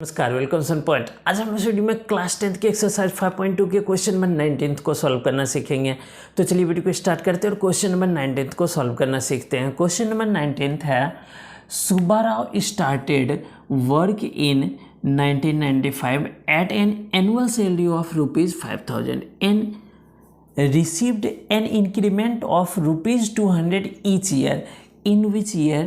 नमस्कार, वेलकम सन पॉइंट। आज हम इस वीडियो में क्लास 10 के एक्सरसाइज 5.2 के क्वेश्चन नंबर 19 को सॉल्व करना सीखेंगे। तो चलिए वीडियो को स्टार्ट करते हैं और क्वेश्चन नंबर 19 को सॉल्व करना सीखते हैं। क्वेश्चन नंबर 19 है, Subbarao started work in 1995 at an annual salary of ₹5,000 and received an increment of ₹200 each year. In which year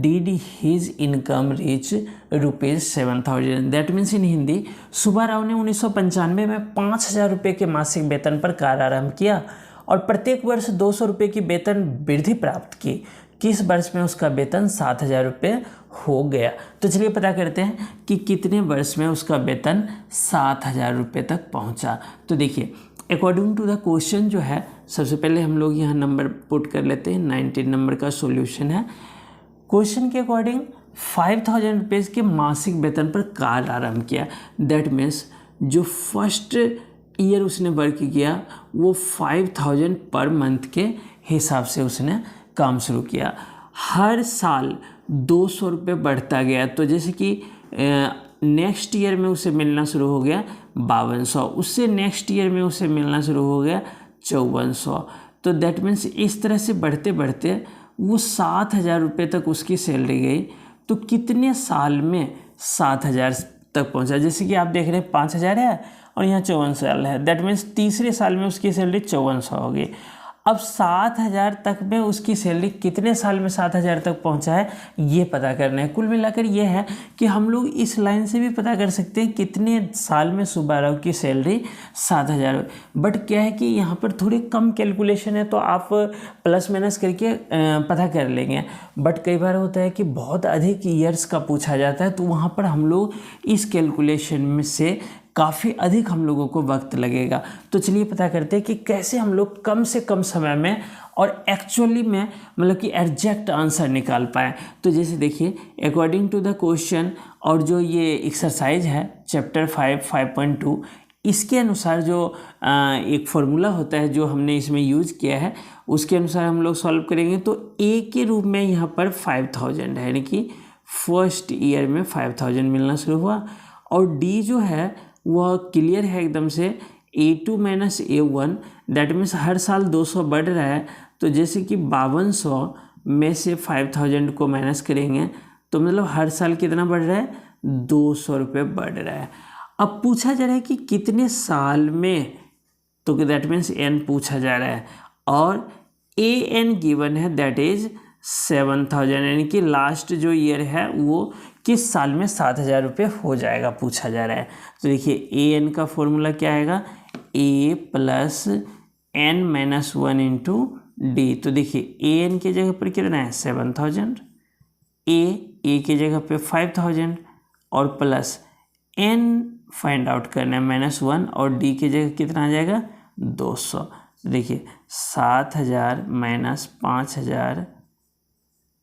did his income reach ₹7,000? That means in Hindi, Subbarao ने 1995 में 5,000 रुपये के मासिक वेतन पर कार्य आरंभ किया और प्रत्येक वर्ष 200 रुपये की वेतन वृद्धि प्राप्त की। किस वर्ष में उसका वेतन 7,000 रुपये हो गया? तो चलिए पता करते हैं कि कितने वर्ष में उसका वेतन 7,000 रुपये तक पहुंचा। तो देखिए, अकॉर्डिंग टू द क्वेश्चन जो है, सबसे पहले हम लोग यहाँ नंबर पुट कर लेते हैं। 19 नंबर का सॉल्यूशन है। क्वेश्चन के अकॉर्डिंग 5,000 रुपये के मासिक वेतन पर कार्य आरंभ किया। दैट मीन्स जो फर्स्ट ईयर उसने वर्क किया वो 5,000 पर मंथ के हिसाब से उसने काम शुरू किया। हर साल 200 रुपये बढ़ता गया। तो जैसे कि नेक्स्ट ईयर में उसे मिलना शुरू हो गया 5,200, उससे नेक्स्ट ईयर में उसे मिलना शुरू हो गया 5,400। तो दैट मीन्स इस तरह से बढ़ते बढ़ते वो 7,000 रुपये तक उसकी सैलरी गई। तो कितने साल में 7,000 तक पहुंचा? जैसे कि आप देख रहे हैं 5,000 है और यहाँ 54 है। दैट मीन्स तीसरे साल में उसकी सैलरी 5400 होगी। अब 7,000 तक में उसकी सैलरी कितने साल में 7,000 तक पहुंचा है, ये पता करना है। कुल मिलाकर ये है कि हम लोग इस लाइन से भी पता कर सकते हैं कितने साल में सुब्बाराव की सैलरी 7,000। बट क्या है कि यहाँ पर थोड़ी कम कैलकुलेशन है, तो आप प्लस माइनस करके पता कर लेंगे। बट कई बार होता है कि बहुत अधिक ईयर्स का पूछा जाता है, तो वहाँ पर हम लोग इस कैलकुलेशन में से काफ़ी अधिक हम लोगों को वक्त लगेगा। तो चलिए पता करते हैं कि कैसे हम लोग कम से कम समय में और एक्चुअली में मतलब कि एग्जैक्ट आंसर निकाल पाए। तो जैसे देखिए, अकॉर्डिंग टू द क्वेश्चन और जो ये एक्सरसाइज है चैप्टर 5.2, इसके अनुसार जो एक फॉर्मूला होता है जो हमने इसमें यूज किया है, उसके अनुसार हम लोग सॉल्व करेंगे। तो ए के रूप में यहाँ पर 5,000 है, यानी कि फर्स्ट ईयर में 5,000 मिलना शुरू हुआ। और डी जो है वह क्लियर है एकदम से, A2 minus A1। That means हर साल 200 बढ़ रहा है। तो जैसे कि 5,200 में से 5,000 को माइनस करेंगे तो मतलब हर साल कितना बढ़ रहा है? 200 रुपये बढ़ रहा है। अब पूछा जा रहा है कि कितने साल में, तो दैट मीन्स n पूछा जा रहा है और an गिवन है, दैट इज 7,000, यानी कि लास्ट जो ईयर है वो किस साल में 7,000 रुपये हो जाएगा पूछा जा रहा है। तो देखिए, ए एन का फॉर्मूला क्या आएगा? a plus n minus 1 into D. तो देखिए, ए एन की जगह पर कितना है? 7,000, ए की जगह पे 5,000 और प्लस n फाइंड आउट करना है -1 और डी की जगह कितना आ जाएगा? 200। देखिए, 7,000 माइनस 5,000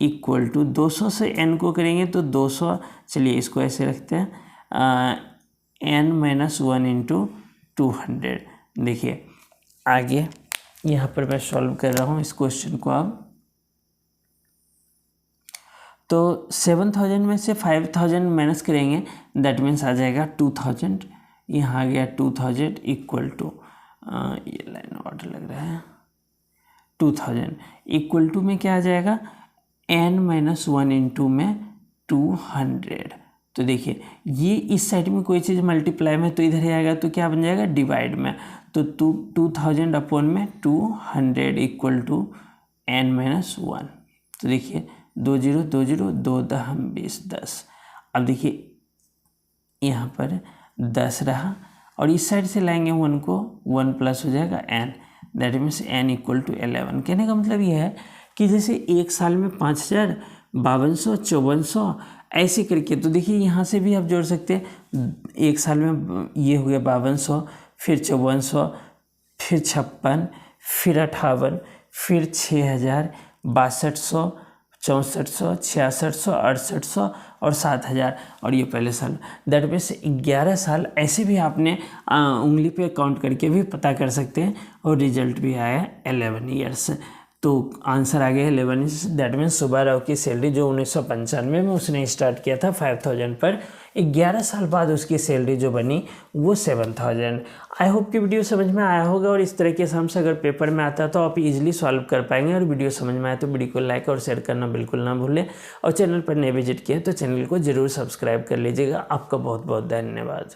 इक्वल टू 200 से n को करेंगे तो 200। चलिए इसको ऐसे रखते हैं, n माइनस 1 इंटू 200। देखिए आगे यहाँ पर मैं सॉल्व कर रहा हूँ इस क्वेश्चन को। अब तो 7,000 में से 5,000 माइनस करेंगे, दैट मीन्स आ जाएगा 2,000। यहाँ आ गया 2,000 इक्वल टू, ये लाइन ऑर्डर लग रहा है, 2,000 इक्वल टू में क्या आ जाएगा? n माइनस 1 इंटू में 200। तो देखिए, ये इस साइड में कोई चीज़ मल्टीप्लाई में तो इधर ही आएगा, तो क्या बन जाएगा? डिवाइड में। तो 2,000 अपॉन में 200 इक्वल टू n माइनस 1। तो देखिए 2 0 2 0 2 10 20 10। अब देखिए यहाँ पर 10 रहा और इस साइड से लाएंगे 1 को, 1 प्लस हो जाएगा n, that means n equal to 11। कहने का मतलब ये है कि जैसे एक साल में 5,000, 5,200, 5,400 ऐसे करके। तो देखिए यहाँ से भी आप जोड़ सकते हैं। एक साल में ये हो गया 5,200, फिर 5,400, फिर 56, फिर 58, फिर 6,000, 6,200, 6,400, 6,600, 6,800 और 7,000 और ये पहले साल। दैट मीन्स 11 साल। ऐसे भी आपने उंगली पे काउंट करके भी पता कर सकते हैं और रिजल्ट भी आया 11 ईयर्स। तो आंसर आ गया 11 दैट मीन्स सुब्बाराव की सैलरी जो 1995 में उसने स्टार्ट किया था 5,000 पर, 11 साल बाद उसकी सैलरी जो बनी वो 7,000। आई होप कि वीडियो समझ में आया होगा और इस तरह के सम से अगर पेपर में आता है तो आप इजीली सॉल्व कर पाएंगे। और वीडियो समझ में आए तो वीडियो को लाइक और शेयर करना बिल्कुल ना भूलें, और चैनल पर नए विजिट किए तो चैनल को जरूर सब्सक्राइब कर लीजिएगा। आपका बहुत बहुत धन्यवाद।